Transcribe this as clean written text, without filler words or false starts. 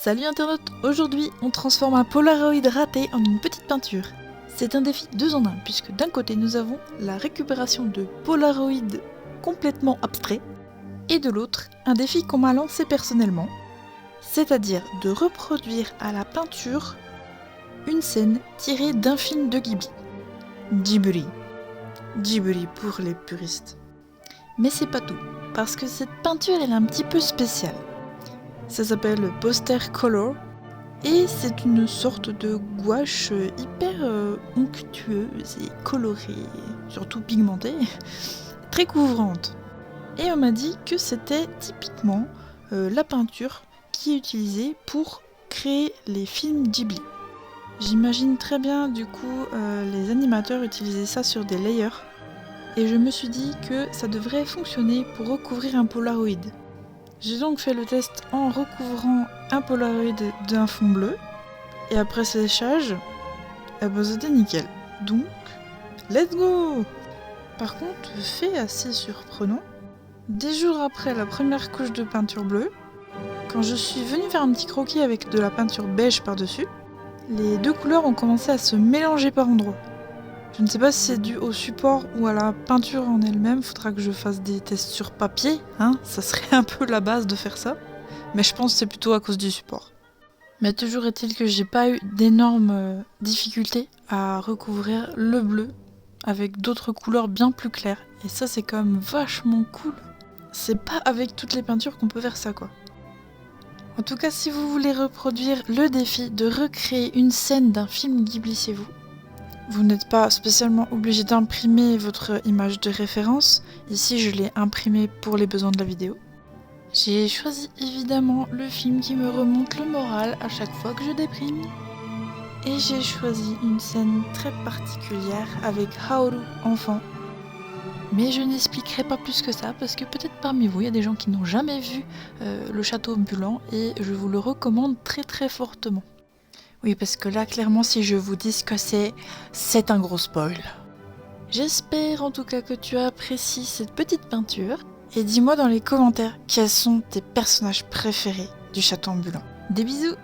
Salut internaute, aujourd'hui on transforme un Polaroid raté en une petite peinture. C'est un défi 2 en 1 puisque d'un côté nous avons la récupération de Polaroid complètement abstrait et de l'autre un défi qu'on m'a lancé personnellement, c'est-à-dire de reproduire à la peinture une scène tirée d'un film de Ghibli. Ghibli. Ghibli pour les puristes. Mais c'est pas tout, parce que cette peinture elle est un petit peu spéciale. Ça s'appelle Poster Color et c'est une sorte de gouache hyper onctueuse et colorée, surtout pigmentée, très couvrante. Et on m'a dit que c'était typiquement la peinture qui est utilisée pour créer les films Ghibli. J'imagine très bien du coup les animateurs utiliser ça sur des layers et je me suis dit que ça devrait fonctionner pour recouvrir un Polaroid. J'ai donc fait le test en recouvrant un Polaroid d'un fond bleu et après séchage, c'était nickel. Donc, let's go! Par contre, fait assez surprenant, des jours après la première couche de peinture bleue, quand je suis venue faire un petit croquis avec de la peinture beige par-dessus, les deux couleurs ont commencé à se mélanger par endroits. Je ne sais pas si c'est dû au support ou à la peinture en elle-même, faudra que je fasse des tests sur papier, ça serait un peu la base de faire ça, mais je pense que c'est plutôt à cause du support. Mais toujours est-il que j'ai pas eu d'énormes difficultés à recouvrir le bleu avec d'autres couleurs bien plus claires, et ça c'est quand même vachement cool. C'est pas avec toutes les peintures qu'on peut faire ça quoi. En tout cas, si vous voulez reproduire le défi de recréer une scène d'un film Ghibli chez vous, vous n'êtes pas spécialement obligé d'imprimer votre image de référence. Ici, je l'ai imprimée pour les besoins de la vidéo. J'ai choisi évidemment le film qui me remonte le moral à chaque fois que je déprime. Et j'ai choisi une scène très particulière avec Haoru enfant. Mais je n'expliquerai pas plus que ça parce que peut-être parmi vous, il y a des gens qui n'ont jamais vu le château ambulant et je vous le recommande très très fortement. Oui, parce que là, clairement, si je vous dis ce que c'est un gros spoil. J'espère en tout cas que tu apprécies cette petite peinture. Et dis-moi dans les commentaires quels sont tes personnages préférés du château ambulant. Des bisous!